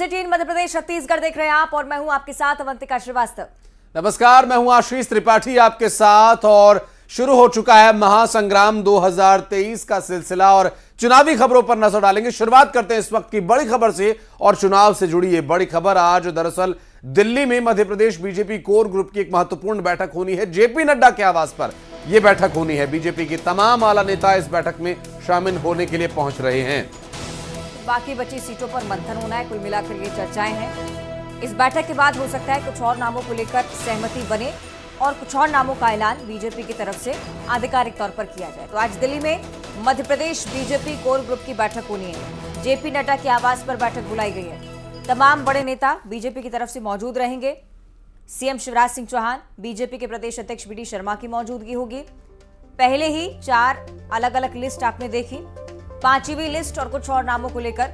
News 18 Madhya Pradesh Chhattisgarh देख रहे हैं आप और मैं हूं आपके साथ अवंतिका श्रीवास्तव। नमस्कार, मैं हूं आशीष त्रिपाठी आपके साथ और शुरू हो चुका है महासंग्राम 2023 का सिलसिला और चुनावी खबरों पर नजर डालेंगे। शुरुआत करते हैं इस वक्त की बड़ी खबर से और चुनाव से जुड़ी ये बड़ी खबर। आज दरअसल दिल्ली में Madhya Pradesh BJP core group की एक महत्वपूर्ण बैठक होनी है। जेपी नड्डा के आवास पर यह बैठक होनी है। बीजेपी की तमाम आला नेता इस बैठक में शामिल होने के लिए पहुंच रहे हैं। बाकी बची सीटों पर मंथन होना है। कुल मिलाकर ये चर्चाएं हैं। इस बैठक के बाद हो सकता है कुछ और नामों को लेकर सहमति बने और कुछ और नामों का ऐलान बीजेपी की तरफ से आधिकारिक तौर पर किया जाए। तो आज दिल्ली में Madhya Pradesh BJP core group की बैठक होनी है। जेपी नड्डा के आवास पर बैठक बुलाई गई है। तमाम बड़े नेता बीजेपी की तरफ से मौजूद रहेंगे। सीएम शिवराज सिंह चौहान, बीजेपी के प्रदेश अध्यक्ष बीडी शर्मा की मौजूदगी होगी। पहले ही 4 अलग अलग लिस्ट आपने देखी, 5वीं लिस्ट और कुछ और नामों को लेकर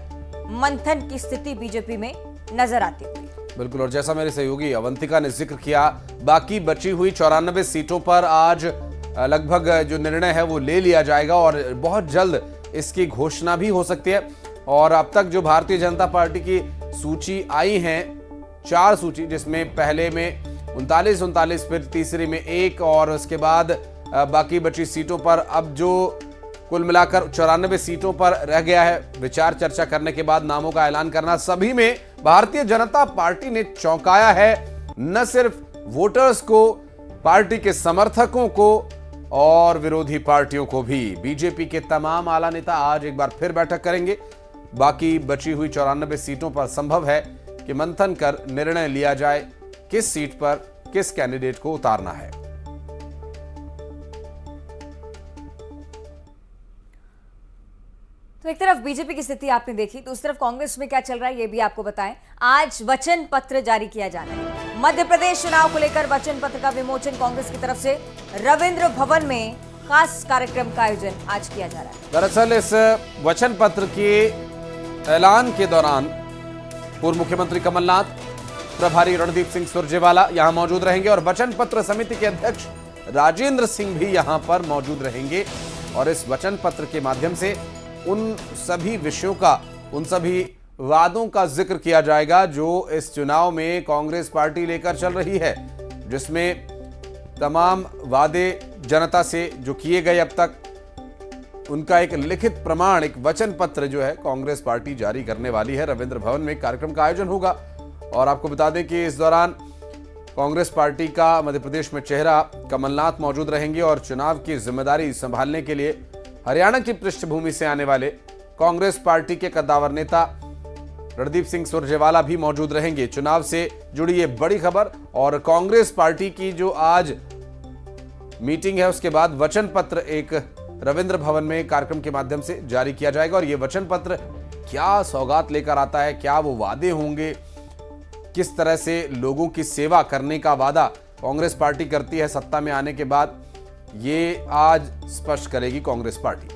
मंथन की स्थिति बीजेपी में नजर आती है। बिल्कुल, और जैसा मेरे सहयोगी अवंतिका ने जिक्र किया, बाकी बची हुई 94 सीटों पर आज लगभग जो निर्णय है वो ले लिया जाएगा और बहुत जल्द इसकी घोषणा भी हो सकती है। और अब तक जो भारतीय जनता पार्टी की सूची आई है, 4 सूची, जिसमें पहले में 39, फिर तीसरी में 1 और उसके बाद बाकी बची सीटों पर अब जो कुल मिलाकर 94 सीटों पर रह गया है। विचार चर्चा करने के बाद नामों का ऐलान करना। सभी में भारतीय जनता पार्टी ने चौंकाया है, न सिर्फ वोटर्स को, पार्टी के समर्थकों को और विरोधी पार्टियों को भी। बीजेपी के तमाम आला नेता आज एक बार फिर बैठक करेंगे। बाकी बची हुई 94 सीटों पर संभव है कि मंथन कर निर्णय लिया जाए किस सीट पर किस कैंडिडेट को उतारना है। तो एक तरफ बीजेपी की स्थिति आपने देखी, तो उस तरफ कांग्रेस में क्या चल रहा है ये भी आपको बताएं। आज वचन पत्र जारी किया जाना है। मध्य प्रदेश चुनाव को लेकर वचन पत्र का विमोचन कांग्रेस की तरफ से रविंद्र भवन में खास कार्यक्रम का आयोजन आज किया जा रहा है। दरअसल इस वचन पत्र के ऐलान के दौरान पूर्व मुख्यमंत्री कमलनाथ, प्रभारी रणदीप सिंह सुरजेवाला यहां मौजूद रहेंगे और वचन पत्र समिति के अध्यक्ष राजेंद्र सिंह भी यहां पर मौजूद रहेंगे। और इस वचन पत्र के माध्यम से उन सभी विषयों का, उन सभी वादों का जिक्र किया जाएगा जो इस चुनाव में कांग्रेस पार्टी लेकर चल रही है, जिसमें तमाम वादे जनता से जो किए गए अब तक, उनका एक लिखित प्रमाण, एक वचन पत्र जो है कांग्रेस पार्टी जारी करने वाली है। रविंद्र भवन में कार्यक्रम का आयोजन होगा और आपको बता दें कि इस दौरान कांग्रेस पार्टी का मध्य प्रदेश में चेहरा कमलनाथ मौजूद रहेंगे और चुनाव की जिम्मेदारी संभालने के लिए हरियाणा की पृष्ठभूमि से आने वाले कांग्रेस पार्टी के कद्दावर नेता रणदीप सिंह सुरजेवाला भी मौजूद रहेंगे। चुनाव से जुड़ी ये बड़ी खबर और कांग्रेस पार्टी की जो आज मीटिंग है उसके बाद वचन पत्र एक रविंद्र भवन में कार्यक्रम के माध्यम से जारी किया जाएगा। और ये वचन पत्र क्या सौगात लेकर आता है, क्या वो वादे होंगे, किस तरह से लोगों की सेवा करने का वादा कांग्रेस पार्टी करती है सत्ता में आने के बाद, ये आज स्पष्ट करेगी कांग्रेस पार्टी।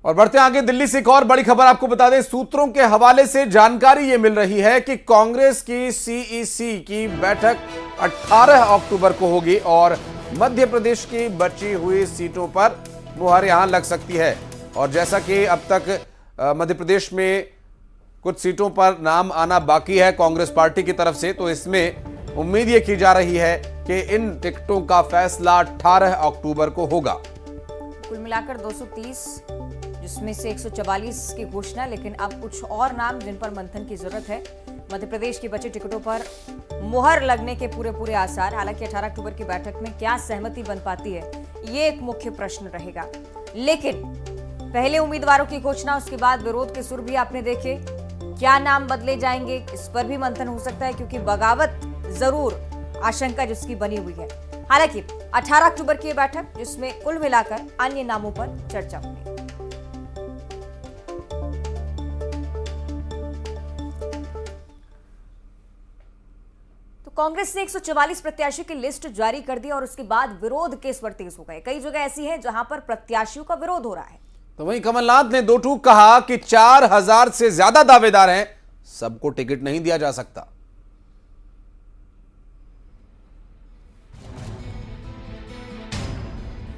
और बढ़ते आगे, दिल्ली से एक और बड़ी खबर आपको बता दें। सूत्रों के हवाले से जानकारी यह मिल रही है कि कांग्रेस की सीईसी की बैठक 18 अक्टूबर को होगी और मध्य प्रदेश की बची हुई सीटों पर मुहर यहां लग सकती है। और जैसा कि अब तक मध्य प्रदेश में कुछ सीटों पर नाम आना बाकी है कांग्रेस पार्टी की तरफ से, तो इसमें उम्मीद ये की जा रही है कि इन टिकटों का फैसला 18 अक्टूबर को होगा। कुल मिलाकर 230, जिसमें से 144 की घोषणा, लेकिन अब कुछ और नाम जिन पर मंथन की जरूरत है। मध्य प्रदेश की बची टिकटों पर मुहर लगने के पूरे आसार। हालांकि 18 अक्टूबर की बैठक में क्या सहमति बन पाती है, ये एक मुख्य प्रश्न रहेगा। लेकिन पहले उम्मीदवारों की घोषणा, उसके बाद विरोध के सुर भी आपने देखे। क्या नाम बदले जाएंगे, इस पर भी मंथन हो सकता है, क्योंकि बगावत जरूर आशंका जिसकी बनी हुई है। हालांकि 18 अक्टूबर की बैठक, जिसमें कुल मिलाकर अन्य नामों पर चर्चा होगी। तो कांग्रेस ने 144 प्रत्याशियों की लिस्ट जारी कर दी और उसके बाद विरोध के स्वर तेज हो गए। कई जगह ऐसी है जहां पर प्रत्याशियों का विरोध हो रहा है। तो वहीं कमलनाथ ने दो टूक कहा कि 4000 से ज्यादा दावेदार हैं, सबको टिकट नहीं दिया जा सकता।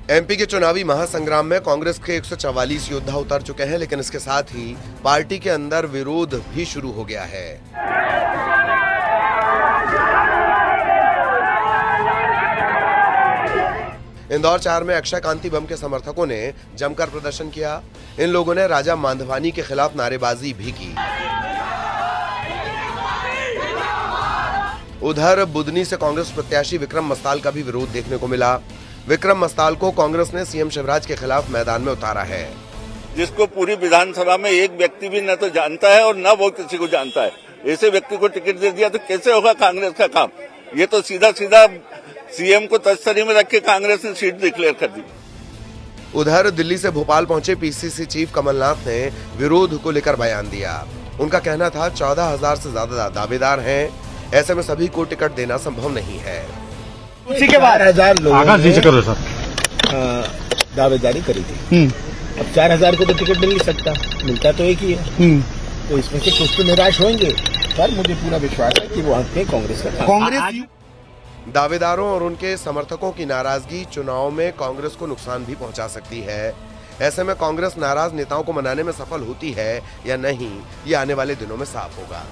एमपी के चुनावी महासंग्राम में कांग्रेस के 144 योद्धा उतर चुके हैं, लेकिन इसके साथ ही पार्टी के अंदर विरोध भी शुरू हो गया है। इंदौर 4 में अक्षय कांति बम के समर्थकों ने जमकर प्रदर्शन किया। इन लोगों ने राजा मांधवानी के खिलाफ नारेबाजी भी की। उधर बुदनी से कांग्रेस प्रत्याशी विक्रम मस्ताल का भी विरोध देखने को मिला। विक्रम मस्ताल को कांग्रेस ने सीएम शिवराज के खिलाफ मैदान में उतारा है। जिसको पूरी विधानसभा में एक व्यक्ति भी न तो जानता है और न वो किसी को जानता है, ऐसे व्यक्ति को टिकट दे दिया तो कैसे होगा कांग्रेस का काम? ये तो सीधा सीधा सीएम को तस्तरी में रख के कांग्रेस ने सीट डिक्लेयर कर दी। उधर दिल्ली से भोपाल पहुंचे पीसीसी चीफ कमलनाथ ने विरोध को लेकर बयान दिया। उनका कहना था 14,000 से ज्यादा दावेदार हैं, ऐसे में सभी को टिकट देना संभव नहीं है। उसी के बाद 4,000 लोगों ने दावेदारी करी थी। अब 4,000 को तो टिकट मिल नहीं सकता, मिलता तो एक ही है। तो इसमें से कुछ तो निराश होंगे, पर मुझे पूरा विश्वास है कि वो आपके कांग्रेस का कांग्रेस। दावेदारों और उनके समर्थकों की नाराजगी चुनाव में कांग्रेस को नुकसान भी पहुंचा सकती है। ऐसे में कांग्रेस नाराज नेताओं को मनाने में सफल होती है या नहीं, ये आने वाले दिनों में साफ होगा।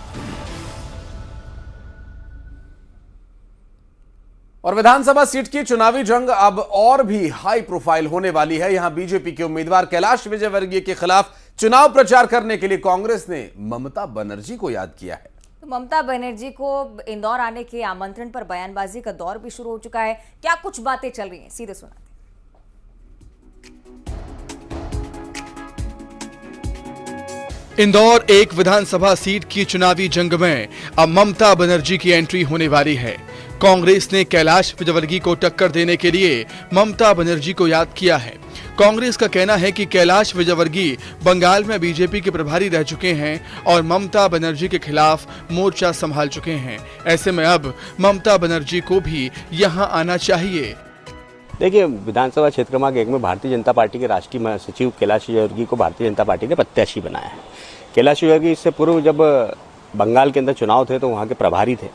और विधानसभा सीट की चुनावी जंग अब और भी हाई प्रोफाइल होने वाली है। यहां बीजेपी के उम्मीदवार कैलाश विजयवर्गीय के खिलाफ चुनाव प्रचार करने के लिए कांग्रेस ने ममता बनर्जी को याद किया है। तो ममता बनर्जी को इंदौर आने के आमंत्रण पर बयानबाजी का दौर भी शुरू हो चुका है। क्या कुछ बातें चल रही हैं, सीधे सुनाते हैं। इंदौर एक विधानसभा सीट की चुनावी जंग में अब ममता बनर्जी की एंट्री होने वाली है। कांग्रेस ने कैलाश विजयवर्गीय को टक्कर देने के लिए ममता बनर्जी को याद किया है। कांग्रेस का कहना है कि कैलाश विजयवर्गीय बंगाल में बीजेपी के प्रभारी रह चुके हैं और ममता बनर्जी के खिलाफ मोर्चा संभाल चुके हैं। ऐसे में अब ममता बनर्जी को भी यहां आना चाहिए। देखिए, विधानसभा क्षेत्र क्रमांक 1 में भारतीय जनता पार्टी के राष्ट्रीय महासचिव कैलाश विजयवर्गीय को भारतीय जनता पार्टी ने प्रत्याशी बनाया है। कैलाश विजयवर्गीय इससे पूर्व जब बंगाल के अंदर चुनाव थे तो वहाँ के प्रभारी थे।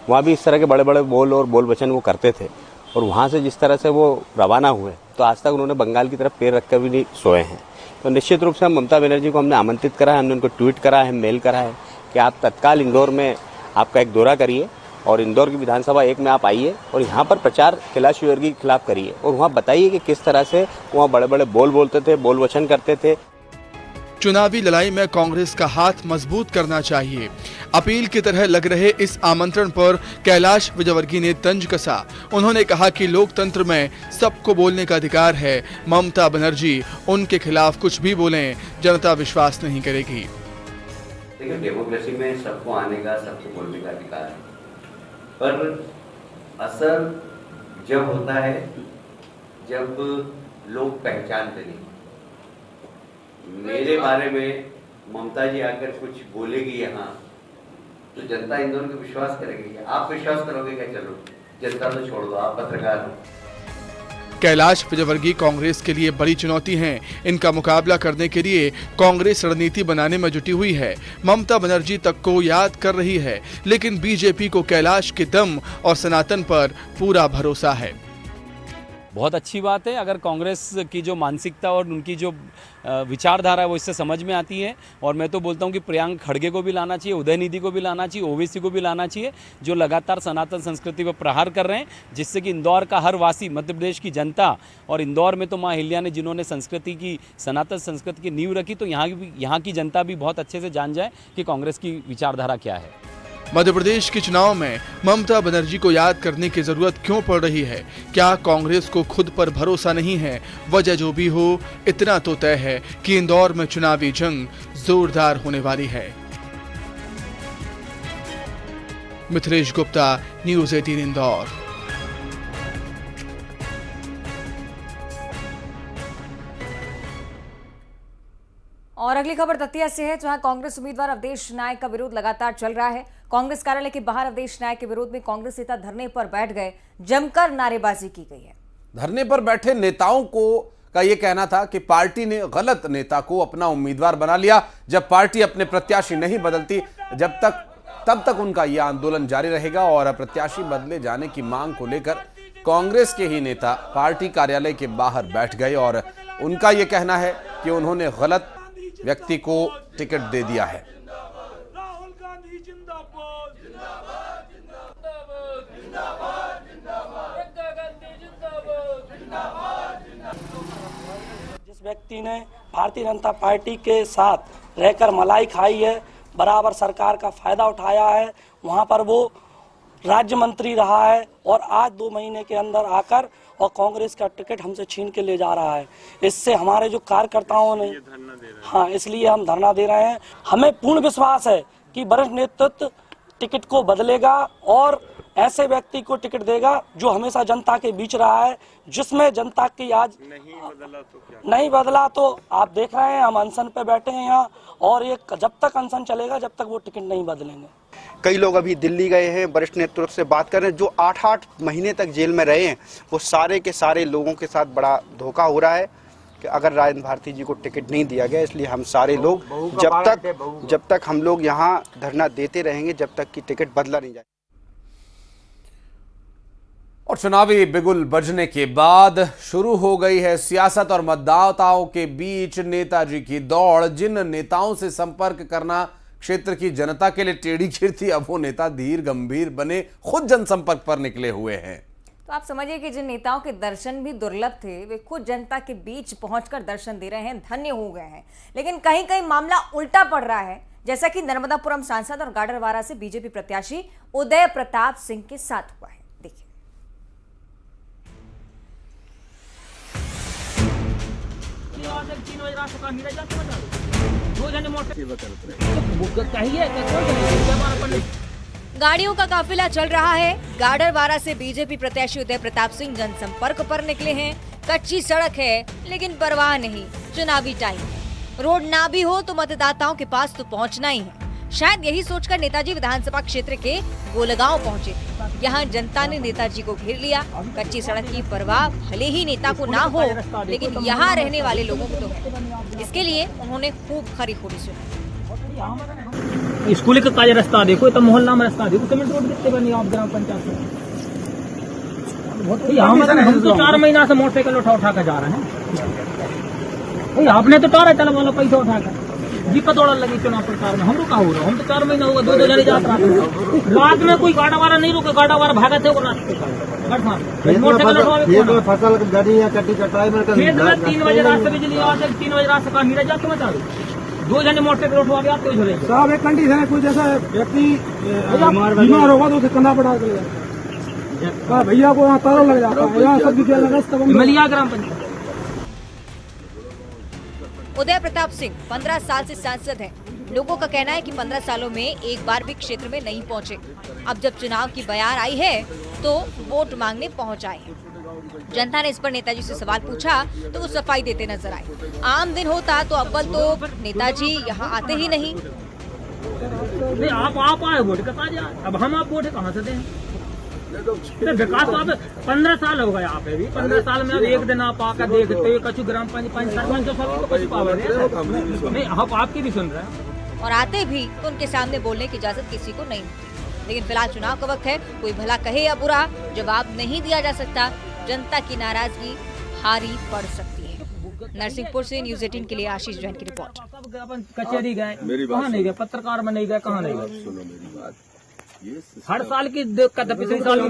वहाँ भी इस तरह के बड़े बड़े बोल वचन वो करते थे और वहाँ से जिस तरह से वो रवाना हुए तो आज तक उन्होंने बंगाल की तरफ पैर रखकर भी नहीं सोए हैं। तो निश्चित रूप से हम ममता बनर्जी को हमने आमंत्रित करा है, हमने उनको ट्वीट करा है, मेल करा है कि आप तत्काल इंदौर में आपका एक दौरा करिए और इंदौर की विधानसभा 1 में आप आइए और यहाँ पर प्रचार कैलाश विजयवर्गीय के खिलाफ करिए और वहाँ बताइए कि किस तरह से वहाँ बड़े बड़े बोलते थे, बोल वचन करते थे। चुनावी लड़ाई में कांग्रेस का हाथ मजबूत करना चाहिए। अपील की तरह लग रहे इस आमंत्रण पर कैलाश विजयवर्गीय ने तंज कसा। उन्होंने कहा कि लोकतंत्र में सबको बोलने का अधिकार है। ममता बनर्जी उनके खिलाफ कुछ भी बोलें, जनता विश्वास नहीं करेगी। देखिए, डेमोक्रेसी में सबको आने का, सबको बोलने का अधिकार है, पर असर जब होता है जब लोग पहचानते नहीं। मेरे बारे में ममता जी आकर कुछ बोलेगी यहाँ तो जनता इंदौर को विश्वास करेगी। आप विश्वास करोगे क्या? चलो, जनता तो छोड़ दो, आप पत्रकार हो। कैलाश विजयवर्गीय कांग्रेस के लिए बड़ी चुनौती हैं। इनका मुकाबला करने के लिए कांग्रेस रणनीति बनाने में जुटी हुई है। ममता बनर्जी तक को याद कर रही है, लेकिन बीजेपी को कैलाश के दम और सनातन पर पूरा भरोसा है। बहुत अच्छी बात है अगर कांग्रेस की जो मानसिकता और उनकी जो विचारधारा है वो इससे समझ में आती है। और मैं तो बोलता हूँ कि प्रियंक खड़गे को भी लाना चाहिए, उदयनिधि को भी लाना चाहिए, ओवैसी को भी लाना चाहिए, जो लगातार सनातन संस्कृति पर प्रहार कर रहे हैं, जिससे कि इंदौर का हर वासी, मध्य प्रदेश की जनता और इंदौर में तो माँ अहिल्या ने जिन्होंने संस्कृति की, सनातन संस्कृति की नींव रखी, तो यहाँ की जनता भी बहुत अच्छे से जान जाए कि कांग्रेस की विचारधारा क्या है। मध्य प्रदेश के चुनाव में ममता बनर्जी को याद करने की जरूरत क्यों पड़ रही है? क्या कांग्रेस को खुद पर भरोसा नहीं है? वजह जो भी हो, इतना तो तय है कि इंदौर में चुनावी जंग जोरदार होने वाली है। मिथिलेश गुप्ता, न्यूज़ 18 इंदौर। और अगली खबर दतिया से है, जहां कांग्रेस उम्मीदवार अवधेश नायक का विरोध लगातार चल रहा है। कांग्रेस कार्यालय के बाहर अवधेश नायक के विरोध में कांग्रेस नेता धरने पर बैठ गए। जमकर नारेबाजी की गई है। धरने पर बैठे नेताओं का यह कहना था कि पार्टी ने गलत नेता को अपना उम्मीदवार बना लिया। जब पार्टी अपने प्रत्याशी नहीं बदलती तब तक उनका यह आंदोलन जारी रहेगा और प्रत्याशी बदले जाने की मांग को लेकर कांग्रेस के ही नेता पार्टी कार्यालय के बाहर बैठ गए और उनका यह कहना है कि उन्होंने गलत व्यक्ति को टिकट दे दिया है। राहुल गांधी जिंदाबाद जिंदाबाद जिंदाबाद जिंदाबाद जिंदाबाद। जिस व्यक्ति ने भारतीय जनता पार्टी के साथ रहकर मलाई खाई है, बराबर सरकार का फायदा उठाया है, वहां पर वो राज्य मंत्री रहा है और आज 2 महीने के अंदर आकर और कांग्रेस का टिकट हमसे छीन के ले जा रहा है। इससे हमारे जो कार्यकर्ताओं ने इसलिए हम धरना दे रहे हैं। हमें पूर्ण विश्वास है कि वरिष्ठ नेतृत्व टिकट को बदलेगा और ऐसे व्यक्ति को टिकट देगा जो हमेशा जनता के बीच रहा है, जिसमें जनता की आज नहीं बदला तो आप देख रहे हैं हम अनशन पे बैठे हैं यहाँ, और ये जब तक अनशन चलेगा जब तक वो टिकट नहीं बदलेंगे। कई लोग अभी दिल्ली गए हैं, वरिष्ठ नेतृत्व से बात कर रहे हैं। जो 8-8 महीने तक जेल में रहे हैं, वो सारे के सारे लोगों के साथ बड़ा धोखा हो रहा है कि अगर राजेंद्र भारती जी को टिकट नहीं दिया गया। इसलिए हम सारे लोग जब तक हम लोग यहाँ धरना देते रहेंगे जब तक कि टिकट बदला नहीं जाए। और चुनावी बिगुल बजने के बाद शुरू हो गई है सियासत और मतदाताओं के बीच नेताजी की दौड़। जिन नेताओं से संपर्क करना क्षेत्र की जनता के लिए टेढ़ी खीर थी, अब वो नेता धीर गंभीर बने खुद जनसंपर्क पर निकले हुए हैं। तो आप समझिए कि जिन नेताओं के दर्शन भी दुर्लभ थे, वे खुद जनता के बीच पहुंचकर दर्शन दे रहे हैं, धन्य हो गए हैं। लेकिन कहीं कहीं मामला उल्टा पड़ रहा है, जैसा कि नर्मदापुरम सांसद और गाडरवारा से बीजेपी प्रत्याशी उदय प्रताप सिंह के साथ हुआ है। देखिए। गाड़ियों का काफिला चल रहा है। गाडरवारा से बीजेपी प्रत्याशी उदय प्रताप सिंह जनसंपर्क पर निकले हैं। कच्ची सड़क है लेकिन परवाह नहीं, चुनावी टाइम है। रोड ना भी हो तो मतदाताओं के पास तो पहुंचना ही है। शायद यही सोचकर नेताजी विधानसभा क्षेत्र के गोलगांव पहुंचे थे। यहाँ जनता ने नेताजी को घेर लिया। कच्ची सड़क की परवाह भले ही नेता को ना हो, लेकिन यहाँ रहने वाले लोगों को तो है। इसके लिए उन्होंने खूब खरी खोटी सुनी। स्कूल का काज रास्ता देखो, तो मोहल्ला में रास्ता देखो, कमेंट रोड कितने बनी आप ग्राम पंचायत में। हम तो 4 महीना से मोटरसाइकिल उठा कर जा रहे हैं। आपने तो टारा चला वाला पैसा उठाकर दिक्कत दौड़ लगी चुनाव प्रचार में। हम रुका हो रहा, हम तो 4 महीना होगा 2 जने जात रहा। रात में कोई गाड़ा वाला नहीं रुके, गाड़ा वाला भागा थे फसल गड़ी या कटी कटाई में 3 बजे रात से बिजली आ, 3 बजे रात से कहा नीरज जाते मैं 2 जने मोटरसाइकिल उठवा गया तो झुले। साहब एक कंडीशन है, कोई जैसा व्यक्ति बीमार होगा तो उसे कंधा पड़ा के भैया को यहाँ तारों लग जाता है, यहाँ सब मिलिया ग्राम पंचायत। उदय प्रताप सिंह 15 साल से सांसद हैं। लोगों का कहना है कि 15 सालों में एक बार भी क्षेत्र में नहीं पहुंचे। अब जब चुनाव की बयार आई है तो वोट मांगने पहुंच आए हैं। जनता ने इस पर नेताजी से सवाल पूछा तो वो सफाई देते नजर आए। आम दिन होता तो अव्वल तो नेताजी यहाँ आते ही नहीं। आप आए वोट का, अब हम आप वोट कहाँ से दें? विकास तो आप 15 साल हो गए, आप भी 15 साल में अब एक दिन आप आकर देखते कछु ग्राम पंचायत सरपंच सभी पावर नहीं, हम आपकी भी सुन रहे हैं। और आते भी तो उनके सामने बोलने की इजाजत किसी को नहीं मिलती। लेकिन फिलहाल चुनाव का वक्त है, कोई भला कहे या बुरा जवाब नहीं दिया जा सकता। जनता की नाराजगी भारी पड़ सकती है। नरसिंहपुर से न्यूज़ 18 के लिए आशीष जैन की रिपोर्ट। कचहरी गए, कहाँ नहीं गए, पत्रकार में नहीं गए, कहाँ नहीं गए। सुनो मेरी बात, हर साल की दिक्कत है, पिछले साल की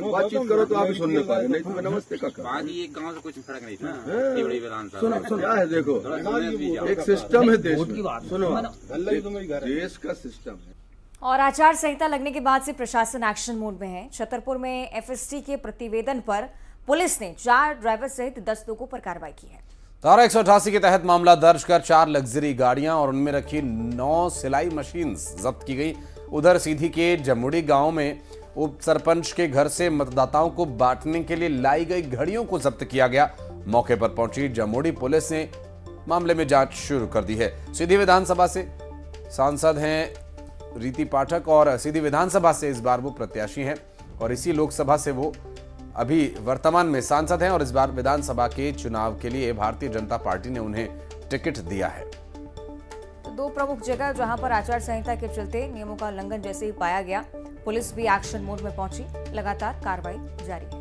बातचीत करो तो आप सुनने पाए, नहीं तो नमस्ते का ये गांव से कुछ फर्क नहीं था। सुनो क्या है, देखो एक सिस्टम है देश में, सुनो देश का सिस्टम है। और आचार संहिता लगने के बाद से प्रशासन एक्शन मोड में है। छतरपुर में एफएसटी के प्रतिवेदन पर पुलिस ने 4 ड्राइवर सहित 10 लोगों पर कार्रवाई की है। धारा 188 के तहत मामला दर्ज कर 4 लग्जरी गाड़ियां और उनमें रखी 9 सिलाई मशीन जब्त की गई। उधर सीधी के जमुड़ी गांव में उप सरपंच के घर से मतदाताओं को बांटने के लिए लाई गई घड़ियों को जब्त किया गया। मौके पर पहुंची जमुड़ी पुलिस ने मामले में जांच शुरू कर दी है। सीधी विधानसभा से सांसद हैं रीति पाठक और सीधी विधानसभा से इस बार वो प्रत्याशी हैं और इसी लोकसभा से वो अभी वर्तमान में सांसद हैं और इस बार विधानसभा के चुनाव के लिए भारतीय जनता पार्टी ने उन्हें टिकट दिया है। तो 2 प्रमुख जगह जहां पर आचार संहिता के चलते नियमों का उल्लंघन जैसे ही पाया गया, पुलिस भी एक्शन मोड में पहुंची, लगातार कार्रवाई जारी है।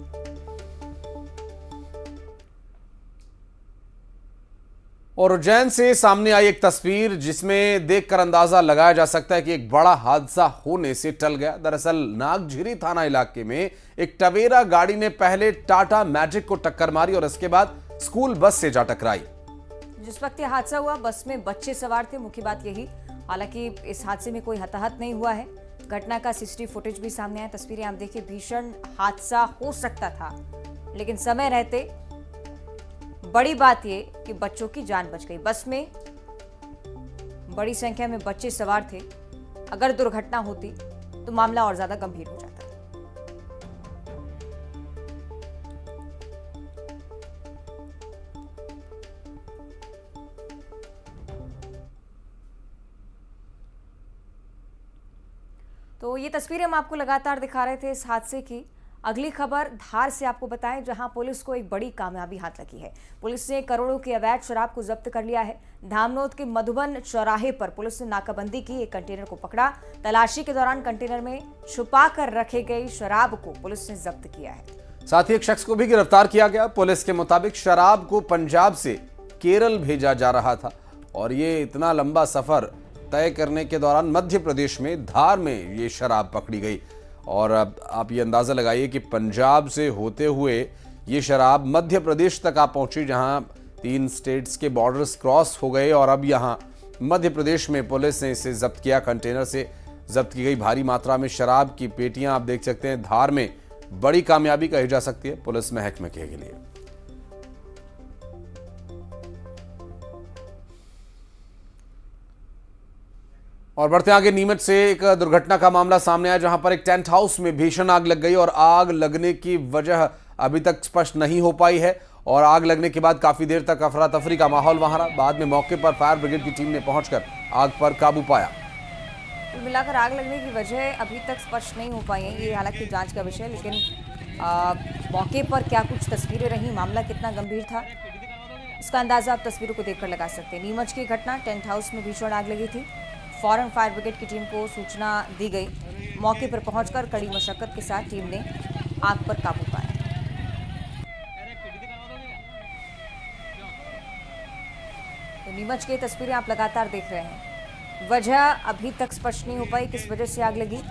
और उज्जैन से सामने आई एक तस्वीर जिसमें देखकर अंदाजा लगाया जा सकता है कि एक बड़ा हादसा होने से टल गया। दरअसल नागझिरी थाना इलाके में एक टवेरा गाड़ी ने पहले टाटा मैजिक को टक्कर मारी और इसके बाद स्कूल बस से जा टकराई। जिस वक्त यह हादसा हुआ, बस में बच्चे सवार थे, मुख्य बात यही। हालांकि इस हादसे में कोई हताहत नहीं हुआ है। घटना का सीसीटीवी फुटेज भी सामने आया। तस्वीरें आप देखिए, भीषण हादसा हो सकता था, लेकिन समय रहते बड़ी बात ये कि बच्चों की जान बच गई। बस में बड़ी संख्या में बच्चे सवार थे। अगर दुर्घटना होती तो मामला और ज्यादा गंभीर हो जाता। तो ये तस्वीरें हम आपको लगातार दिखा रहे थे इस हादसे की। अगली खबर धार से आपको बताएं, जहां पुलिस को एक बड़ी कामयाबी हाथ लगी है। पुलिस ने करोड़ों की अवैध शराब को जब्त कर लिया है। धामनोद के मधुबन चौराहे पर पुलिस ने नाकाबंदी की, एक कंटेनर को पकड़ा। तलाशी के दौरान कंटेनर में छुपा कर रखे गई शराब को पुलिस ने जब्त किया है। साथ ही एक शख्स को भी गिरफ्तार किया गया। पुलिस के मुताबिक शराब को पंजाब से केरल भेजा जा रहा था और ये इतना लंबा सफर तय करने के दौरान मध्य प्रदेश में धार में ये शराब पकड़ी गई। और अब आप ये अंदाजा लगाइए कि पंजाब से होते हुए ये शराब मध्य प्रदेश तक आ पहुंची, जहां 3 स्टेट्स के बॉर्डर्स क्रॉस हो गए और अब यहां मध्य प्रदेश में पुलिस ने इसे जब्त किया। कंटेनर से जब्त की गई भारी मात्रा में शराब की पेटियां आप देख सकते हैं। धार में बड़ी कामयाबी कही जा सकती है पुलिस महकमे के लिए। और बढ़ते आगे, नीमच से एक दुर्घटना का मामला सामने आया, जहां पर एक टेंट हाउस में भीषण आग लग गई और आग लगने की वजह अभी तक स्पष्ट नहीं हो पाई है। और आग लगने के बाद काफी देर तक अफरा तफरी का माहौल वहां रहा। बाद में मौके पर फायर ब्रिगेड की टीम ने पहुंचकर आग पर काबू पाया। कुल मिलाकर आग लगने की वजह अभी तक स्पष्ट नहीं हो पाई है, ये हालांकि जांच का विषय। लेकिन मौके पर क्या कुछ तस्वीरें रही, मामला कितना गंभीर था, इसका अंदाजा आप तस्वीरों को देखकर लगा सकते हैं। नीमच की घटना, टेंट हाउस में भीषण आग लगी थी। फौरन फायर ब्रिगेड की टीम को सूचना दी गई। मौके पर पहुंचकर कड़ी मशक्कत के साथ टीम ने आग पर काबू पाया। तो नीमच की तस्वीरें आप लगातार देख रहे हैं। वजह अभी तक स्पष्ट नहीं हो पाई किस वजह से आग लगी,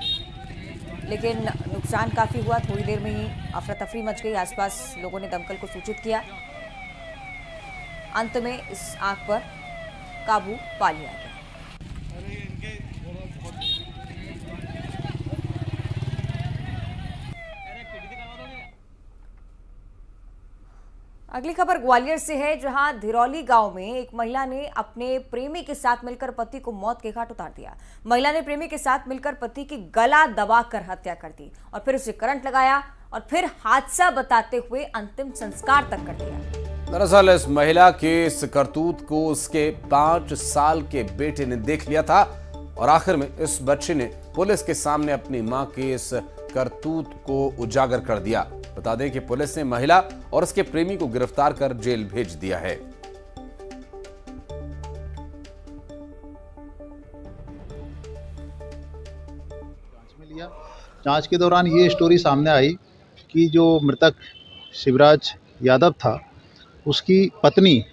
लेकिन नुकसान काफी हुआ। थोड़ी देर में ही अफरा तफरी मच गई। आसपास लोगों ने दमकल को सूचित किया। अंत में इस आग पर काबू पा लिया गया। अगली खबर ग्वालियर से है, जहां धिरौली गांव में एक महिला ने अपने प्रेमी के साथ मिलकर पति को मौत के घाट उतार दिया। महिला ने प्रेमी के साथ मिलकर पति की गला दबाकर हत्या कर दी और फिर उसे करंट लगाया और फिर हादसा बताते हुए अंतिम संस्कार तक कर दिया। दरअसल इस महिला के इस करतूत को उसके 5 साल के बेटे ने देख लिया था और आखिर में इस बच्चे ने पुलिस के सामने अपनी मां के इस करतूत को उजागर कर दिया। बता दें कि पुलिस ने महिला और उसके प्रेमी को गिरफ्तार कर जेल भेज दिया है। जांच के दौरान ये स्टोरी सामने आई कि जो मृतक शिवराज यादव था, उसकी पत्नी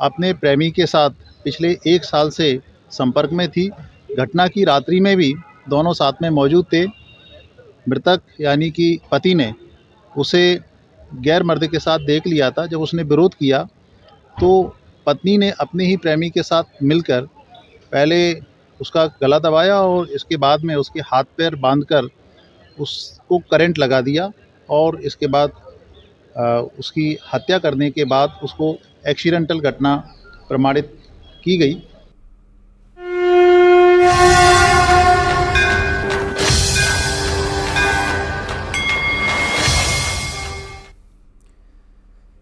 अपने प्रेमी के साथ पिछले 1 साल से संपर्क में थी। घटना की रात्रि में भी दोनों साथ में मौजूद थे। मृतक यानी कि पति ने उसे गैर मर्द के साथ देख लिया था। जब उसने विरोध किया तो पत्नी ने अपने ही प्रेमी के साथ मिलकर पहले उसका गला दबाया और इसके बाद में उसके हाथ पैर बांधकर उसको करंट लगा दिया और इसके बाद उसकी हत्या करने के बाद उसको एक्सीडेंटल घटना प्रमाणित की गई।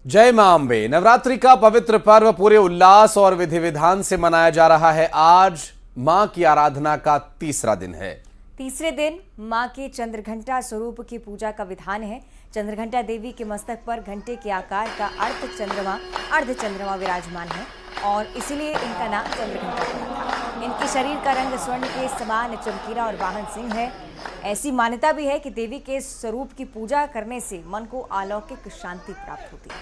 जय मां अम्बे। नवरात्रि का पवित्र पर्व पूरे उल्लास और विधि विधान से मनाया जा रहा है। आज मां की आराधना का तीसरा दिन है। तीसरे दिन मां के चंद्रघंटा स्वरूप की पूजा का विधान है। चंद्रघंटा देवी के मस्तक पर घंटे के आकार का अर्धचंद्रमा विराजमान है। और इसीलिए इनका नाम चंद्रघंटा पड़ा था। इनके शरीर का रंग स्वर्ण के समान चमकीला और वाहन सिंह है। ऐसी मान्यता भी है कि देवी के स्वरूप की पूजा करने से मन को अलौकिक शांति प्राप्त होती है।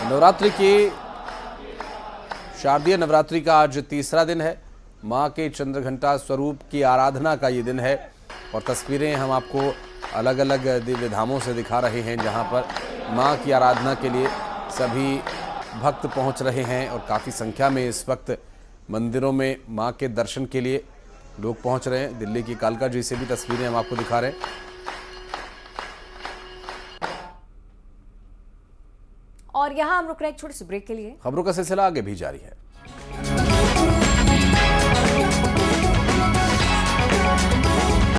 नवरात्रि की शारदीय नवरात्रि का आज तीसरा दिन है। मां के चंद्रघंटा स्वरूप की आराधना का ये दिन है और तस्वीरें हम आपको अलग अलग दिव्य धामों से दिखा रहे हैं, जहां पर मां की आराधना के लिए सभी भक्त पहुंच रहे हैं और काफ़ी संख्या में इस वक्त मंदिरों में मां के दर्शन के लिए लोग पहुंच रहे हैं। दिल्ली की कालका जी से भी तस्वीरें हम आपको दिखा रहे हैं। और यहाँ हम रुक रहे हैं एक छोटे से ब्रेक के लिए। खबरों का सिलसिला आगे भी जारी है।